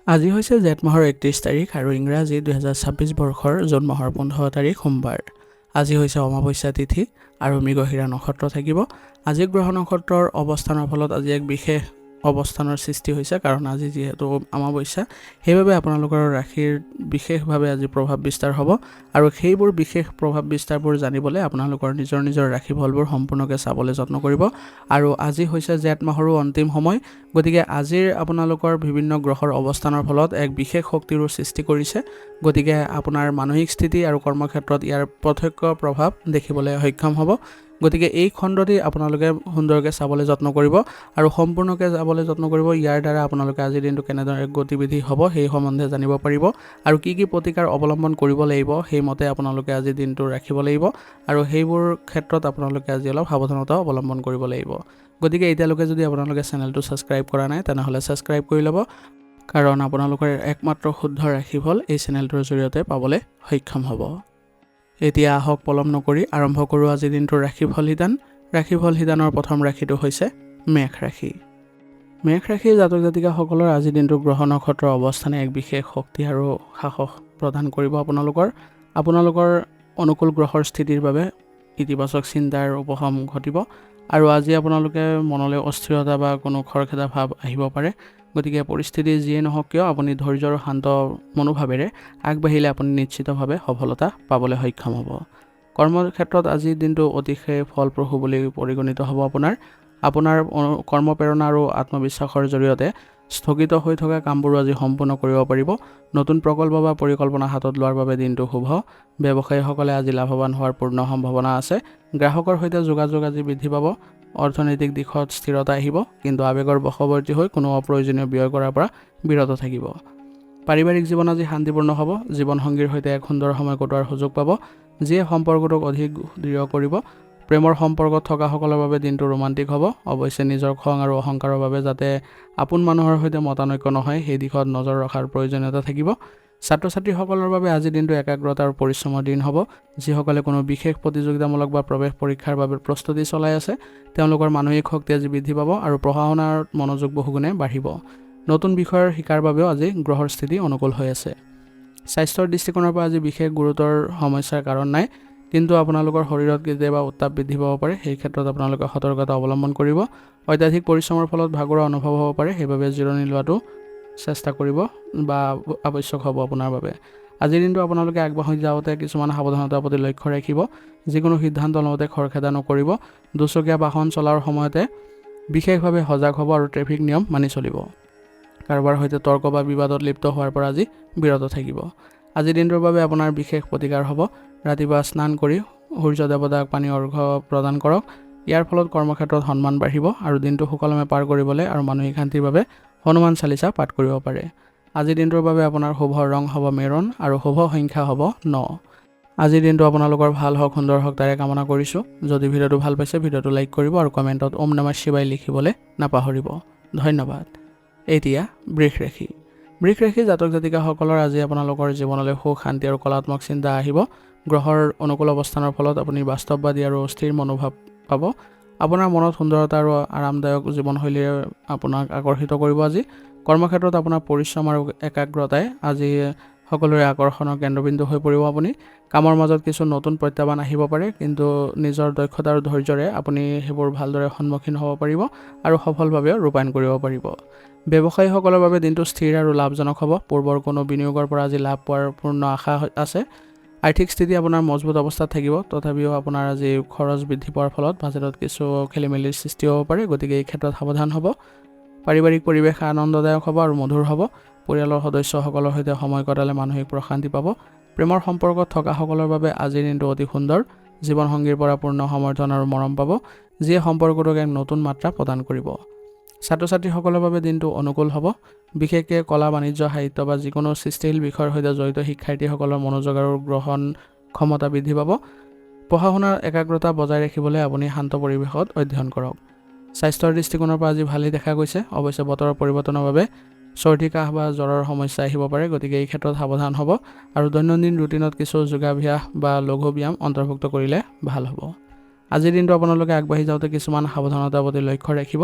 আজি হৈছে জেঠ মাহৰ 31 তাৰিখ আৰু ইংৰাজী 2026 বৰ্ষৰ জুন মাহৰ 15 তাৰিখ সোমবাৰ। আজি হৈছে অমাৱস্যা তিথি আৰু মৃগশিৰা নক্ষত্ৰ থাকিব। আজি গ্ৰহ নক্ষত্ৰৰ অৱস্থানৰ ফলত আজি এক বিশেষ অৱস্থানৰ সৃষ্টি হৈছে, কাৰণ আজি যিহেতু অমাৱস্যা, সেইবাবে আপোনালোকৰ ৰাশিৰ বিশেষভাৱে আজি প্ৰভাৱ বিস্তাৰ হ'ব আৰু সেইবোৰ বিশেষ প্ৰভাৱ বিস্তাৰবোৰ জানিবলৈ আপোনালোকৰ নিজৰ ৰাশিফলবোৰ সম্পূৰ্ণকৈ চাবলৈ যত্ন কৰিব। আৰু আজি হৈছে জেঠ মাহৰো অন্তিম সময়, গতিকে আজিৰ আপোনালোকৰ বিভিন্ন গ্ৰহৰ অৱস্থানৰ ফলত এক বিশেষ শক্তিৰো সৃষ্টি কৰিছে। গতিকে আপোনাৰ মানসিক স্থিতি আৰু কৰ্মক্ষেত্ৰত ইয়াৰ প্ৰত্যক্ষ প্ৰভাৱ দেখিবলৈ সক্ষম হ'ব। গতিকে এই খণ্ডটি আপোনালোকে সুন্দৰকৈ চাবলৈ যত্ন কৰিব আৰু সম্পূৰ্ণকৈ চাবলৈ যত্ন কৰিব। ইয়াৰ দ্বাৰা আপোনালোকে আজিৰ দিনটো কেনেদৰে গতিবিধি হ'ব সেই সম্বন্ধে জানিব পাৰিব আৰু কি প্ৰতিকাৰ অৱলম্বন কৰিব লাগিব সেইমতে আপোনালোকে আজিৰ দিনটো ৰাখিব লাগিব আৰু সেইবোৰ ক্ষেত্ৰত আপোনালোকে আজি অলপ সাৱধানতা অৱলম্বন কৰিব লাগিব। গতিকে এতিয়ালৈকে যদি আপোনালোকে চেনেলটো ছাবস্ক্ৰাইব কৰা নাই তেনেহ'লে ছাবস্ক্ৰাইব কৰি ল'ব, কাৰণ আপোনালোকৰ একমাত্ৰ শুদ্ধ ৰাশিফল এই চেনেলটোৰ জৰিয়তে পাবলৈ সক্ষম হ'ব। এতিয়া আহক পলম নকৰি আৰম্ভ কৰোঁ আজিৰ দিনটোৰ ৰাশিফল শিতান। ৰাশিফল শিতানৰ প্ৰথম ৰাশিটো হৈছে মেষ ৰাশি। মেষ ৰাশিৰ জাতক জাতিকাসকলৰ আজিৰ দিনটোৰ গ্ৰহ নক্ষত্ৰৰ অৱস্থানে এক বিশেষ শক্তি আৰু সাহস প্ৰদান কৰিব। আপোনালোকৰ অনুকূল গ্ৰহৰ স্থিতিৰ বাবে ইতিবাচক চিন্তাৰ উপশম ঘটিব আৰু আজি আপোনালোকে মনলৈ অস্থিৰতা বা কোনো খৰখেদা ভাৱ আহিব পাৰে। গতিকে পৰিস্থিতি যিয়ে নহওক কিয় আপুনি ধৈৰ্য আৰু শান্ত মনোভাৱেৰে আগবাঢ়িলে আপুনি নিশ্চিতভাৱে সফলতা পাবলৈ সক্ষম হ'ব। কৰ্মক্ষেত্ৰত আজিৰ দিনটো অতিশয় ফলপ্ৰসূ বুলি পৰিগণিত হ'ব। আপোনাৰ কৰ্মপ্ৰেৰণা আৰু আত্মবিশ্বাসৰ জৰিয়তে স্থগিত হৈ থকা কামবোৰো আজি সম্পূৰ্ণ কৰিব পাৰিব। নতুন প্ৰকল্প বা পৰিকল্পনা হাতত লোৱাৰ বাবে দিনটো শুভ। ব্যৱসায়ীসকলে আজি লাভৱান হোৱাৰ পূৰ্ণ সম্ভাৱনা আছে। গ্ৰাহকৰ সৈতে যোগাযোগ আজি বৃদ্ধি পাব। অৰ্থনৈতিক দিশত স্থিৰতা আহিব, কিন্তু আৱেগৰ বশৱৰ্তী হৈ কোনো অপ্ৰয়োজনীয় ব্যয় কৰাৰ পৰা বিৰত থাকিব। পাৰিবাৰিক জীৱন আজি শান্তিপূৰ্ণ হ'ব। জীৱনসংগীৰ সৈতে এক সুন্দৰ সময় কটোৱাৰ সুযোগ পাব, যিয়ে সম্পৰ্কটোক অধিক দৃঢ় কৰিব। প্ৰেমৰ সম্পৰ্কত থকাসকলৰ বাবে দিনটো ৰোমান্টিক হ'ব। অৱশ্যে নিজৰ খং আৰু অহংকাৰৰ বাবে যাতে আপোন মানুহৰ সৈতে মতানৈক্য নহয় সেই দিশত নজৰ ৰখাৰ প্ৰয়োজনীয়তা থাকিব। ছাত্ৰ ছাত্ৰীসকলৰ বাবে আজিৰ দিনটো একাগ্ৰতা আৰু পৰিশ্ৰমৰ দিন হ'ব। যিসকলে কোনো বিশেষ প্ৰতিযোগিতামূলক বা প্ৰৱেশ পৰীক্ষাৰ বাবে প্ৰস্তুতি চলাই আছে তেওঁলোকৰ মানসিক শক্তি আজি বৃদ্ধি পাব আৰু পঢ়া শুনাৰ মনোযোগ বহুগুণে বাঢ়িব। নতুন বিষয়ৰ শিকাৰ বাবেও আজি গ্ৰহৰ স্থিতি অনুকূল হৈ আছে। স্বাস্থ্যৰ দৃষ্টিকোণৰ পৰা আজি বিশেষ গুৰুতৰ সমস্যাৰ কাৰণ নাই, কিন্তু আপোনালোকৰ শৰীৰত কেতিয়াবা উত্তাপ বৃদ্ধি পাব পাৰে। সেই ক্ষেত্ৰত আপোনালোকে সতৰ্কতা অৱলম্বন কৰিব। অত্যাধিক পৰিশ্ৰমৰ ফলত ভাগৰুৱা অনুভৱ হ'ব পাৰে, সেইবাবে জিৰণি লোৱাটো চেষ্টা কৰিব বা আৱশ্যক হ'ব আপোনাৰ বাবে। আজিৰ দিনটো আপোনালোকে আগবাঢ়ি যাওঁতে কিছুমান সাৱধানতাৰ প্ৰতি লক্ষ্য ৰাখিব। যিকোনো সিদ্ধান্ত লওঁতে খৰখেদা নকৰিব। দুচকীয়া বাহন চলাৰ সময়তে বিশেষভাৱে সজাগ হ'ব আৰু ট্ৰেফিক নিয়ম মানি চলিব। কাৰোবাৰ সৈতে তৰ্ক বা বিবাদত লিপ্ত হোৱাৰ পৰা আজি বিৰত থাকিব। আজিৰ দিনটোৰ বাবে আপোনাৰ বিশেষ প্ৰতিকাৰ হ'ব। ৰাতিপুৱা স্নান কৰি সূৰ্য দেৱতাক পানী অৰ্ঘ্য প্ৰদান কৰক। ইয়াৰ ফলত কৰ্মক্ষেত্ৰত সন্মান বাঢ়িব আৰু দিনটো সুকলমে পাৰ কৰিবলৈ আৰু মানসিক শান্তিৰ বাবে হনুমান চালিচা পাঠ কৰিব পাৰে। আজিৰ দিনটোৰ বাবে আপোনাৰ শুভ ৰং হ'ব মেৰুন আৰু শুভ সংখ্যা হ'ব 9। আজিৰ দিনটো আপোনালোকৰ ভাল হওক, সুন্দৰ হওক তাৰে কামনা কৰিছোঁ। যদি ভিডিঅ'টো ভাল পাইছে ভিডিঅ'টো লাইক কৰিব আৰু কমেণ্টত ওম নমঃ শিৱায় লিখিবলৈ নাপাহৰিব। ধন্যবাদ। এতিয়া বৃষ ৰাশি। বৃষ ৰাশি জাতক জাতিকাসকলৰ আজি আপোনালোকৰ জীৱনলৈ সুখ, শান্তি আৰু কলাত্মক চিন্তা আহিব। গ্ৰহৰ অনুকূল অৱস্থানৰ ফলত আপুনি বাস্তৱবাদী আৰু অস্থিৰ মনোভাৱ পাব। আপোনাৰ মনত সুন্দৰতা আৰু আৰামদায়ক জীৱনশৈলীৰে আপোনাক আকৰ্ষিত কৰিব। আজি কৰ্মক্ষেত্ৰত আপোনাৰ পৰিশ্ৰম আৰু একাগ্ৰতাই আজি সকলোৰে আকৰ্ষণৰ কেন্দ্ৰবিন্দু হৈ পৰিব। আপুনি কামৰ মাজত কিছু নতুন প্ৰত্যাহ্বান আহিব পাৰে, কিন্তু নিজৰ দক্ষতা আৰু ধৈৰ্যৰে আপুনি সেইবোৰ ভালদৰে সন্মুখীন হ'ব পাৰিব আৰু সফলভাৱে ৰূপায়ণ কৰিব পাৰিব। ব্যৱসায়ীসকলৰ বাবে দিনটো স্থিৰ আৰু লাভজনক হ'ব। পূৰ্বৰ কোনো বিনিয়োগৰ পৰা আজি লাভ পোৱাৰ পূৰ্ণ আশা আছে। আৰ্থিক স্থিতি আপোনাৰ মজবুত অৱস্থাত থাকিব, তথাপিও আপোনাৰ আজি খৰচ বৃদ্ধি পোৱাৰ ফলত বাজেটত কিছু খেলিমেলিৰ সৃষ্টি হ'ব পাৰে, গতিকে এই ক্ষেত্ৰত সাৱধান হ'ব। পাৰিবাৰিক পৰিৱেশ আনন্দদায়ক হ'ব আৰু মধুৰ হ'ব। পৰিয়ালৰ সদস্যসকলৰ সৈতে সময় কটালে মানসিক প্ৰশান্তি পাব। প্ৰেমৰ সম্পৰ্কত থকাসকলৰ বাবে আজিৰ দিনটো অতি সুন্দৰ। জীৱনসংগীৰ পৰা পূৰ্ণ সমৰ্থন আৰু মৰম পাব, যিয়ে সম্পৰ্কটোক এক নতুন মাত্ৰা প্ৰদান কৰিব। ছাত্ৰ ছাত্ৰীসকলৰ বাবে দিনটো অনুকূল হ'ব। বিশেষকৈ কলা, বাণিজ্য, সাহিত্য বা যিকোনো সৃষ্টিশীল বিষয়ৰ সৈতে জড়িত শিক্ষাৰ্থীসকলৰ মনোযোগ আৰু গ্ৰহণ ক্ষমতা বৃদ্ধি পাব। পঢ়া শুনাৰ একাগ্ৰতা বজাই ৰাখিবলৈ আপুনি শান্ত পৰিৱেশত অধ্যয়ন কৰক। স্বাস্থ্যৰ দৃষ্টিকোণৰ পৰা আজি ভালেই দেখা গৈছে। অৱশ্যে বতৰৰ পৰিৱৰ্তনৰ বাবে চৰ্দি, কাহ বা জ্বৰৰ সমস্যা আহিব পাৰে, গতিকে এই ক্ষেত্ৰত সাৱধান হ'ব আৰু দৈনন্দিন ৰুটিনত কিছু যোগাভ্যাস বা লঘু ব্যায়াম অন্তৰ্ভুক্ত কৰিলে ভাল হ'ব। আজিৰ দিনটো আপোনালোকে আগবাঢ়ি যাওঁতে কিছুমান সাৱধানতাৰ প্ৰতি লক্ষ্য ৰাখিব।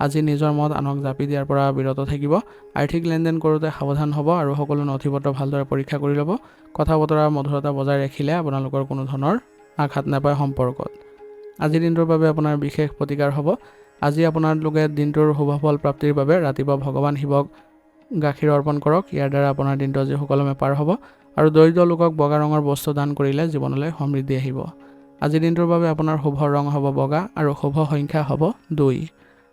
আজি নিজৰ মত আনক জাপি দিয়াৰ পৰা বিৰত থাকিব। আৰ্থিক লেনদেন কৰোঁতে সাৱধান হ'ব আৰু সকলো নথি-পত্ৰ ভালদৰে পৰীক্ষা কৰি ল'ব। কথা বতৰা মধুৰতা বজাই ৰাখিলে আপোনালোকৰ কোনো ধৰণৰ আঘাত নাপায় সম্পৰ্কত। আজিৰ দিনটোৰ বাবে আপোনাৰ বিশেষ প্ৰতিকাৰ হ'ব। আজি আপোনালোকে দিনটোৰ শুভফল প্ৰাপ্তিৰ বাবে ৰাতিপুৱা ভগৱান শিৱক গাখীৰ অৰ্পণ কৰক। ইয়াৰ দ্বাৰা আপোনাৰ দিনটো আজি সুকলমে পাৰ হ'ব আৰু দৰিদ্ৰ লোকক বগা ৰঙৰ বস্তু দান কৰিলে জীৱনলৈ সমৃদ্ধি আহিব। আজিৰ দিনটোৰ বাবে আপোনাৰ শুভ ৰং হ'ব বগা আৰু শুভ সংখ্যা হ'ব 2।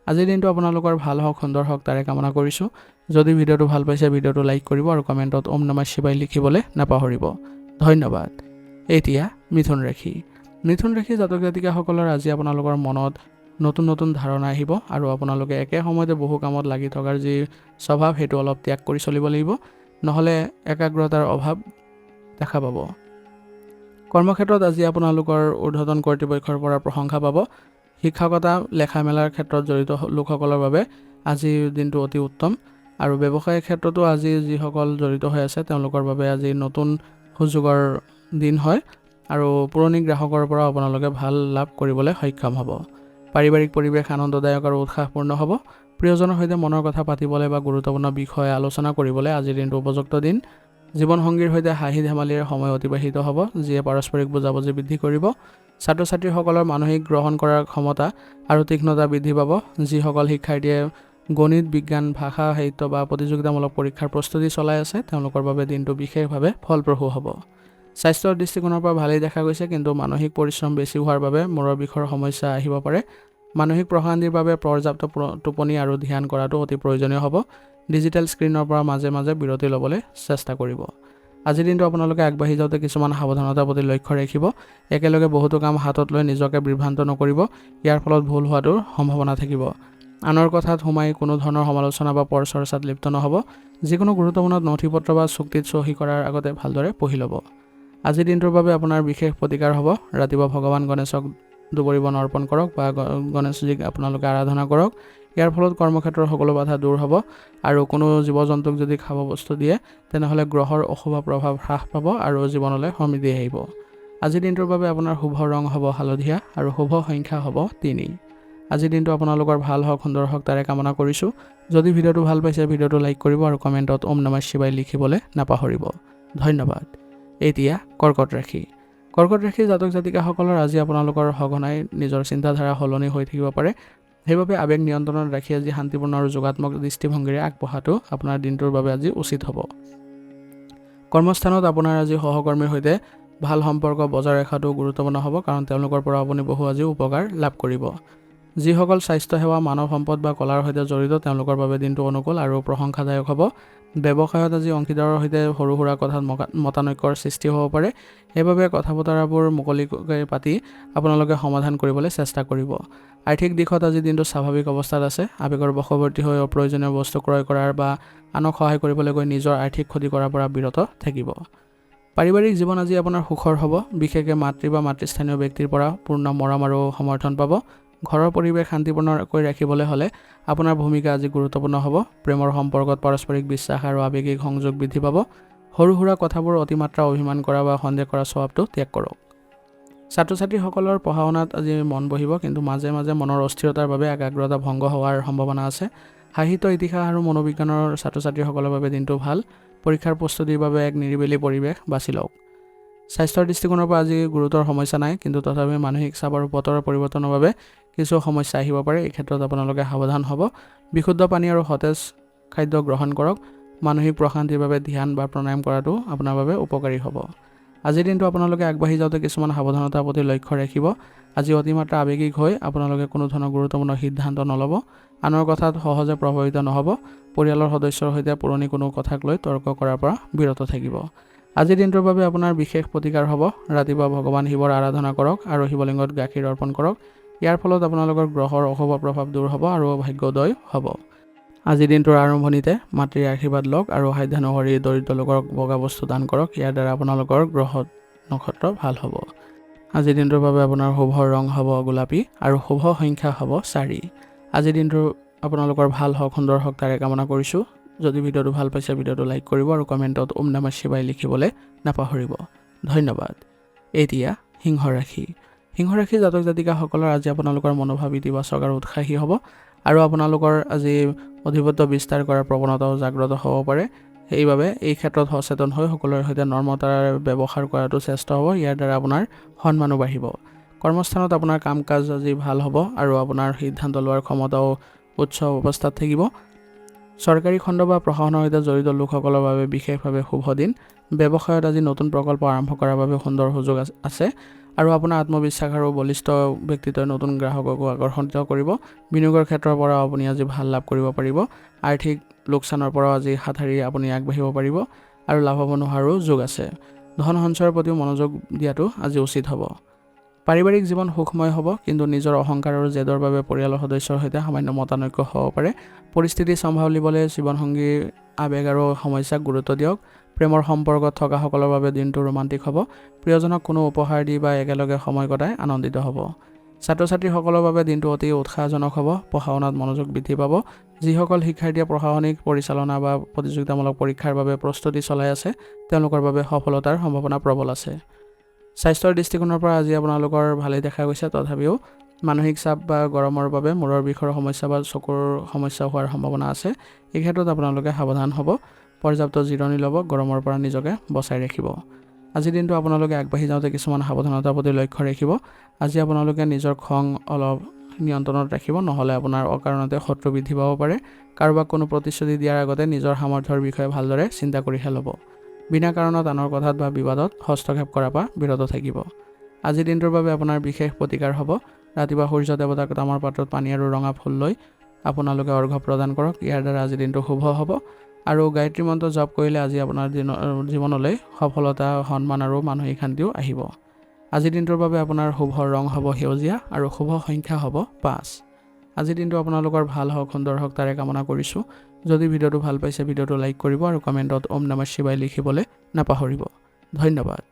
আজিৰ দিনটো আপোনালোকৰ ভাল হওক, সুন্দৰ হওক তাৰে কামনা কৰিছোঁ। যদি ভিডিঅ'টো ভাল পাইছে ভিডিঅ'টো লাইক কৰিব আৰু কমেণ্টত ওম নমঃ শিৱায় লিখিবলৈ নাপাহৰিব। ধন্যবাদ। এতিয়া মিথুন ৰাশি। মিথুন ৰাশি জাতক জাতিকাসকলৰ আজি আপোনালোকৰ মনত নতুন নতুন ধাৰণা আহিব আৰু আপোনালোকে একে সময়তে বহু কামত লাগি থকাৰ যি স্বভাৱ সেইটো অলপ ত্যাগ কৰি চলিব লাগিব, নহ'লে একাগ্ৰতাৰ অভাৱ দেখা পাব। কৰ্মক্ষেত্ৰত আজি আপোনালোকৰ ঊৰ্ধ্বতন কৰ্তৃপক্ষৰ পৰা প্ৰশংসা পাব। শিক্ষকতা, লেখা মেলাৰ ক্ষেত্ৰত জড়িত লোকসকলৰ বাবে আজিৰ দিনটো অতি উত্তম আৰু ব্যৱসায়িক ক্ষেত্ৰতো আজি যিসকল জড়িত হৈ আছে তেওঁলোকৰ বাবে আজি নতুন সুযোগৰ দিন হয় আৰু পুৰণি গ্ৰাহকৰ পৰা আপোনালোকে ভাল লাভ কৰিবলৈ সক্ষম হ'ব। পাৰিবাৰিক পৰিৱেশ আনন্দদায়ক আৰু উৎসাহপূৰ্ণ হ'ব। প্ৰিয়জনৰ সৈতে মনৰ কথা পাতিবলৈ বা গুৰুত্বপূৰ্ণ বিষয় আলোচনা কৰিবলৈ আজিৰ দিনটো উপযুক্ত দিন। জীৱনসংগীৰ সৈতে হাঁহি ধেমালিৰে সময় অতিবাহিত হ'ব, যিয়ে পাৰস্পৰিক বুজাবুজি বৃদ্ধি কৰিব। ছাত্ৰ ছাত্ৰীসকলৰ মানসিক গ্ৰহণ কৰাৰ ক্ষমতা আৰু তীক্ষ্ণতা বৃদ্ধি পাব। যিসকল শিক্ষাৰ্থীয়ে গণিত, বিজ্ঞান, ভাষা, সাহিত্য বা প্ৰতিযোগিতামূলক পৰীক্ষাৰ প্ৰস্তুতি চলাই আছে তেওঁলোকৰ বাবে দিনটো বিশেষভাৱে ফলপ্ৰসূ হ'ব। স্বাস্থ্যৰ দৃষ্টিকোণৰ পৰা ভালেই দেখা গৈছে, কিন্তু মানসিক পৰিশ্ৰম বেছি হোৱাৰ বাবে মূৰৰ বিষৰ সমস্যা আহিব পাৰে। মানসিক প্ৰশান্তিৰ বাবে পৰ্যাপ্ত টোপনি আৰু ধ্যান কৰাটো অতি প্ৰয়োজনীয় হ'ব। ডিজিটেল স্ক্ৰীনৰ পৰা মাজে মাজে বিৰতি ল'বলৈ চেষ্টা কৰিব। আজিৰ দিনটো আপোনালোকে আগবাঢ়ি যাওঁতে কিছুমান সাৱধানতাৰ প্ৰতি লক্ষ্য ৰাখিব। একেলগে বহুতো কাম হাতত লৈ নিজকে বিভ্ৰান্ত নকৰিব। ইয়াৰ ফলত ভুল হোৱাটোৰ সম্ভাৱনা থাকিব। আনৰ কথাত সোমাই কোনো ধৰণৰ সমালোচনা বা পৰচৰ্চাত লিপ্ত নহ'ব। যিকোনো গুৰুত্বপূৰ্ণ নথি-পত্ৰ বা চুক্তিত চহী কৰাৰ আগতে ভালদৰে পঢ়ি ল'ব। আজিৰ দিনটোৰ বাবে আপোনাৰ বিশেষ প্ৰতিকাৰ হ'ব। ৰাতিপুৱা ভগৱান গণেশক দুবৰি বন অৰ্পণ কৰক বা গণেশজীক আপোনালোকে আৰাধনা কৰক। ইয়াৰ ফলত কৰ্মক্ষেত্ৰৰ সকলো বাধা দূৰ হ'ব আৰু কোনো জীৱ-জন্তুক যদি খাব বস্তু দিয়ে তেনেহ'লে গ্ৰহৰ অশুভ প্ৰভাৱ হ্ৰাস পাব আৰু জীৱনলৈ সমৃদ্ধি আহিব। আজিৰ দিনটোৰ বাবে আপোনাৰ শুভ ৰং হ'ব হালধীয়া আৰু শুভ সংখ্যা হ'ব 3। আজিৰ দিনটো আপোনালোকৰ ভাল হওক, সুন্দৰ হওক তাৰে কামনা কৰিছোঁ। যদি ভিডিঅ'টো ভাল পাইছে ভিডিঅ'টো লাইক কৰিব আৰু কমেণ্টত ওম নমঃ শিৱায় লিখিবলৈ নাপাহৰিব। ধন্যবাদ। এতিয়া কৰ্কট ৰাশি। কৰ্কট ৰাশিৰ জাতক জাতিকাসকলৰ আজি আপোনালোকৰ সঘনাই নিজৰ চিন্তাধাৰা সলনি হৈ থাকিব পাৰে। সেইবাবে আৱেগ নিয়ন্ত্ৰণত ৰাখি আজি শান্তিপূৰ্ণ আৰু যোগাত্মক দৃষ্টিভংগীৰে আগবঢ়াটো আপোনাৰ দিনটোৰ বাবে আজি উচিত হ'ব। কৰ্মস্থানত আপোনাৰ আজি সহকৰ্মীৰ সৈতে ভাল সম্পৰ্ক বজাই ৰখাটো গুৰুত্বপূৰ্ণ হ'ব, কাৰণ তেওঁলোকৰ পৰা আপুনি বহু আজি উপকাৰ লাভ কৰিব। যিসকল স্বাস্থ্যসেৱা, মানৱ সম্পদ বা কলাৰ সৈতে জড়িত তেওঁলোকৰ বাবে দিনটো অনুকূল আৰু প্ৰশংসাদায়ক হ'ব। ব্যৱসায়ত আজি অংশীদাৰৰ সৈতে সৰু সুৰা কথাত মতানৈক্যৰ সৃষ্টি হ'ব পাৰে। সেইবাবে কথা বতৰাবোৰ মুকলিকৈ পাতি আপোনালোকে সমাধান কৰিবলৈ চেষ্টা কৰিব। আৰ্থিক দিশত আজি দিনটো স্বাভাৱিক অৱস্থাত আছে। আৱেগৰ বশৱৰ্তী হৈ অপ্ৰয়োজনীয় বস্তু ক্ৰয় কৰাৰ বা আনক সহায় কৰিবলৈ গৈ নিজৰ আৰ্থিক ক্ষতি কৰাৰ পৰা বিৰত থাকিব। পাৰিবাৰিক জীৱন আজি আপোনাৰ সুখৰ হ'ব। বিশেষকৈ মাতৃ বা মাতৃস্থানীয় ব্যক্তিৰ পৰা পূৰ্ণ মৰম আৰু সমৰ্থন পাব। ঘৰৰ পৰিৱেশ শান্তিপূৰ্ণকৈ ৰাখিবলৈ হ'লে আপোনাৰ ভূমিকা আজি গুৰুত্বপূৰ্ণ হ'ব। প্ৰেমৰ সম্পৰ্কত পাৰস্পৰিক বিশ্বাস আৰু আৱেগিক সংযোগ বৃদ্ধি পাব। সৰু সুৰা কথাবোৰ অতিমাত্ৰা অভিমান কৰা বা সন্দেহ কৰা স্বভাৱটো ত্যাগ কৰক। ছাত্ৰ ছাত্ৰীসকলৰ পঢ়া শুনাত আজি মন বহিব, কিন্তু মাজে মাজে মনৰ অস্থিৰতাৰ বাবে একাগ্ৰতা ভংগ হোৱাৰ সম্ভাৱনা আছে। সাহিত্য, ইতিহাস আৰু মনোবিজ্ঞানৰ ছাত্ৰ ছাত্ৰীসকলৰ বাবে দিনটো ভাল। পৰীক্ষাৰ প্ৰস্তুতিৰ বাবে এক নিৰিবিলি পৰিৱেশ বাছি লওক। স্বাস্থ্যৰ দৃষ্টিকোণৰ পৰা আজি গুৰুতৰ সমস্যা নাই, কিন্তু তথাপি মানসিক চাপ আৰু বতৰৰ পৰিৱৰ্তনৰ বাবে কিছু সমস্যা আহিব পাৰে। এই ক্ষেত্ৰত আপোনালোকে সাৱধান হ'ব। বিশুদ্ধ পানী আৰু সতেজ খাদ্য গ্ৰহণ কৰক। মানসিক প্ৰশান্তিৰ বাবে ধ্যান বা প্ৰাণায়াম কৰাটো আপোনাৰ বাবে উপকাৰী হ'ব। আজিৰ দিনটো আপোনালোকে আগবাঢ়ি যাওঁতে কিছুমান সাৱধানতাৰ প্ৰতি লক্ষ্য ৰাখিব। আজি অতিমাত্ৰা আৱেগিক হৈ আপোনালোকে কোনো ধৰণৰ গুৰুত্বপূৰ্ণ সিদ্ধান্ত নল'ব। আনৰ কথাত সহজে প্ৰভাৱিত নহ'ব। পৰিয়ালৰ সদস্যৰ সৈতে পুৰণি কোনো কথাক লৈ তৰ্ক কৰাৰ পৰা বিৰত থাকিব। আজিৰ দিনটোৰ বাবে আপোনাৰ বিশেষ প্ৰতিকাৰ হ'ব। ৰাতিপুৱা ভগৱান শিৱৰ আৰাধনা কৰক আৰু শিৱলিংগত গাখীৰ অৰ্পণ কৰক। ইয়াৰ ফলত আপোনালোকৰ গ্ৰহৰ অশুভ প্ৰভাৱ দূৰ হ'ব আৰু ভাগ্যোদয় হ'ব। আজিৰ দিনটোৰ আৰম্ভণিতে মাতৃৰ আশীৰ্বাদ লওক আৰু সাধ্যানুসৰি দৰিদ্ৰ লোকক বগা বস্তু দান কৰক। ইয়াৰ দ্বাৰা আপোনালোকৰ গ্ৰহ নক্ষত্ৰ ভাল হ'ব। আজিৰ দিনটোৰ বাবে আপোনাৰ শুভ ৰং হ'ব গোলাপী আৰু শুভ সংখ্যা হ'ব 4। আজিৰ দিনটো আপোনালোকৰ ভাল হওক, সুন্দৰ হওক তাৰে কামনা কৰিছোঁ। যদি ভিডিঅ'টো ভাল পাইছে ভিডিঅ'টো লাইক কৰিব আৰু কমেণ্টত ওম নমঃ শিৱায় লিখিবলৈ নাপাহৰিব। ধন্যবাদ। এতিয়া সিংহ ৰাশি। সিংহ ৰাশি জাতক জাতিকাসকলৰ আজি আপোনালোকৰ মনোভাৱ ইতিবাচক আৰু উৎসাহী হ'ব আৰু আপোনালোকৰ আজি অধিপত্য বিস্তাৰ কৰাৰ প্ৰৱণতাও জাগ্ৰত হ'ব পাৰে। সেইবাবে এই ক্ষেত্ৰত সচেতন হৈ সকলোৰে সৈতে নম্ৰতাৰে ব্যৱহাৰ কৰাটো চেষ্টা হ'ব। ইয়াৰ দ্বাৰা আপোনাৰ সন্মানো বাঢ়িব। কৰ্মস্থানত আপোনাৰ কাম কাজ আজি ভাল হ'ব আৰু আপোনাৰ সিদ্ধান্ত লোৱাৰ ক্ষমতাও উচ্চ অৱস্থাত থাকিব। চৰকাৰী খণ্ড বা প্ৰশাসনৰ সৈতে জড়িত লোকসকলৰ বাবে বিশেষভাৱে শুভ দিন। ব্যৱসায়ত আজি নতুন প্ৰকল্প আৰম্ভ কৰাৰ বাবে সুন্দৰ সুযোগ আছে আৰু আপোনাৰ আত্মবিশ্বাস আৰু বলিষ্ঠ ব্যক্তিত্বই নতুন গ্ৰাহককো আকৰ্ষিত কৰিব। বিনিয়োগৰ ক্ষেত্ৰৰ পৰা আপুনি আজি ভাল লাভ কৰিব পাৰিব। আৰ্থিক লোকচানৰ পৰাও আজি হাত সাৰি আপুনি আগবাঢ়িব পাৰিব আৰু লাভৱান হোৱাৰো যোগ আছে। ধন সঞ্চয়ৰ প্ৰতিও মনোযোগ দিয়াটো আজি উচিত হ'ব। পাৰিবাৰিক জীৱন সুখময় হ'ব, কিন্তু নিজৰ অহংকাৰ আৰু জেদৰ বাবে পৰিয়ালৰ সদস্যৰ সৈতে সামান্য মতানৈক্য হ'ব পাৰে। পৰিস্থিতি চম্ভালিবলৈ জীৱনসংগীৰ আৱেগ আৰু সমস্যাক গুৰুত্ব দিয়ক। প্ৰেমৰ সম্পৰ্কত থকাসকলৰ বাবে দিনটো ৰোমান্টিক হ'ব। প্ৰিয়জনক কোনো উপহাৰ দি বা একেলগে সময় কটাই আনন্দিত হ'ব। ছাত্ৰ ছাত্ৰীসকলৰ বাবে দিনটো অতি উৎসাহজনক হ'ব। পঢ়া শুনাত মনোযোগ বৃদ্ধি পাব। যিসকল শিক্ষাৰ্থীয়ে প্ৰশাসনিক পৰিচালনা বা প্ৰতিযোগিতামূলক পৰীক্ষাৰ বাবে প্ৰস্তুতি চলাই আছে, তেওঁলোকৰ বাবে সফলতাৰ সম্ভাৱনা প্ৰবল আছে। স্বাস্থ্যৰ দৃষ্টিকোণৰ পৰা আজি আপোনালোকৰ ভালেই দেখা গৈছে, তথাপিও মানসিক চাপ বা গৰমৰ বাবে মূৰৰ বিষৰ সমস্যা বা চকুৰ সমস্যা হোৱাৰ সম্ভাৱনা আছে। এই ক্ষেত্ৰত আপোনালোকে সাৱধান হ'ব। পৰ্যাপ্ত জিৰণি ল'ব, গৰমৰ পৰা নিজকে বচাই ৰাখিব। আজিৰ দিনটো আপোনালোকে আগবাঢ়ি যাওঁতে কিছুমান সাৱধানতাৰ প্ৰতি লক্ষ্য ৰাখিব। আজি আপোনালোকে নিজৰ খং অলপ নিয়ন্ত্ৰণত ৰাখিব, নহ'লে আপোনাৰ অকাৰণতে শত্ৰু বৃদ্ধি পাব পাৰে। কাৰোবাক কোনো প্ৰতিশ্ৰুতি দিয়াৰ আগতে নিজৰ সামৰ্থ্যৰ বিষয়ে ভালদৰে চিন্তা কৰিহে ল'ব। বিনা কাৰণত আনৰ কথাত বা বিবাদত হস্তক্ষেপ কৰাৰ পৰা বিৰত থাকিব। আজিৰ দিনটোৰ বাবে আপোনাৰ বিশেষ প্ৰতিকাৰ হ'ব। ৰাতিপুৱা সূৰ্য দেৱতাক তামৰ পাত্ৰত পানী আৰু ৰঙা ফুল লৈ আপোনালোকে অৰ্ঘ্য প্ৰদান কৰক। ইয়াৰ দ্বাৰা আজিৰ দিনটো শুভ হ'ব আৰু গায়ত্ৰী মন্ত্ৰ জপ কৰিলে আজি আপোনাৰ জীৱনলৈ সফলতা, সন্মান আৰু মানসিক শান্তিও আহিব। আজিৰ দিনটোৰ বাবে আপোনাৰ শুভ ৰং হ'ব সেউজীয়া আৰু শুভ সংখ্যা হ'ব 5। আজিৰ দিনটো আপোনালোকৰ ভাল হওক, সুন্দৰ হওক তাৰে কামনা কৰিছোঁ। যদি ভিডিঅ'টো ভাল পাইছে ভিডিঅ'টো লাইক কৰিব আৰু কমেণ্টত ওম নমঃ শিৱায় লিখিবলৈ নাপাহৰিব। ধন্যবাদ।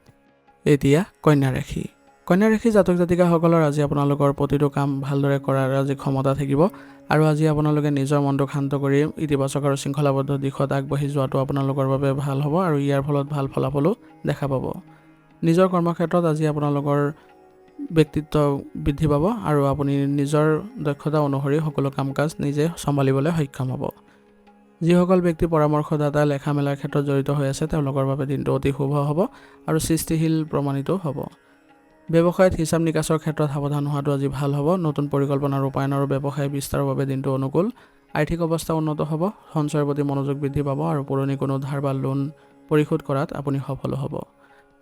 এতিয়া কন্যা ৰাশি। কন্যা ৰাশি জাতক জাতিকাসকলৰ আজি আপোনালোকৰ প্ৰতিটো কাম ভালদৰে কৰাৰ আজি ক্ষমতা থাকিব আৰু আজি আপোনালোকে নিজৰ মনটো শান্ত কৰি ইতিবাচক আৰু শৃংখলাবদ্ধ দিশত আগবাঢ়ি যোৱাটো আপোনালোকৰ বাবে ভাল হ'ব আৰু ইয়াৰ ফলত ভাল ফলাফলো দেখা পাব। নিজৰ কৰ্মক্ষেত্ৰত আজি আপোনালোকৰ ব্যক্তিত্ব বৃদ্ধি পাব আৰু আপুনি নিজৰ দক্ষতা অনুসৰি সকলো কাম কাজ নিজে চম্ভালিবলৈ সক্ষম হ'ব। যিসকল ব্যক্তি পৰামৰ্শদাতা, লেখা মেলাৰ ক্ষেত্ৰত জড়িত হৈ আছে, তেওঁলোকৰ বাবে দিনটো অতি শুভ হ'ব আৰু সৃষ্টিশীল প্ৰমাণিত হ'ব। ব্যৱসায়ত হিচাপ নিকাচৰ ক্ষেত্ৰত সাৱধান হোৱাটো আজি ভাল হ'ব। নতুন পৰিকল্পনা ৰূপায়ণ আৰু ব্যৱসায় বিস্তাৰৰ বাবে দিনটো অনুকূল। আৰ্থিক অৱস্থা উন্নত হ'ব। সঞ্চয়ৰ প্ৰতি মনোযোগ বৃদ্ধি পাব আৰু পুৰণি কোনো ধাৰ বা লোন পৰিশোধ কৰাত আপুনি সফল হ'ব।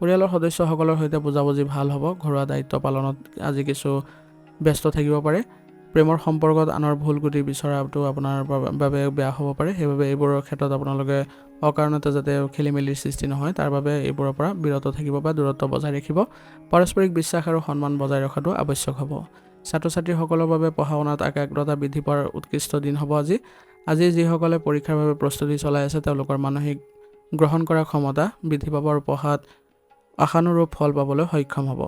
পৰিয়ালৰ সদস্যসকলৰ সৈতে বুজাবুজি ভাল হ'ব। ঘৰুৱা দায়িত্ব পালনত আজি কিছু ব্যস্ত থাকিব পাৰে। প্ৰেমৰ সম্পৰ্কত আনৰ ভুল ক্ৰুটি বিচৰাটো আপোনাৰ বাবে বেয়া হ'ব পাৰে। সেইবাবে এইবোৰৰ ক্ষেত্ৰত আপোনালোকে অকাৰণতে যাতে খেলি মেলিৰ সৃষ্টি নহয়, তাৰ বাবে এইবোৰৰ পৰা বিৰত থাকিব বা দূৰত্ব বজাই ৰাখিব। পাৰস্পৰিক বিশ্বাস আৰু সন্মান বজাই ৰখাটো আৱশ্যক হ'ব। ছাত্ৰ ছাত্ৰীসকলৰ বাবে পঢ়া শুনাত একাগ্ৰতা বৃদ্ধি পোৱাৰ উৎকৃষ্ট দিন হ'ব আজি। আজি যিসকলে পৰীক্ষাৰ বাবে প্ৰস্তুতি চলাই আছে, তেওঁলোকৰ মানসিক গ্ৰহণ কৰাৰ ক্ষমতা বৃদ্ধি পাব আৰু পঢ়াত আশানুৰূপ ফল পাবলৈ সক্ষম হ'ব।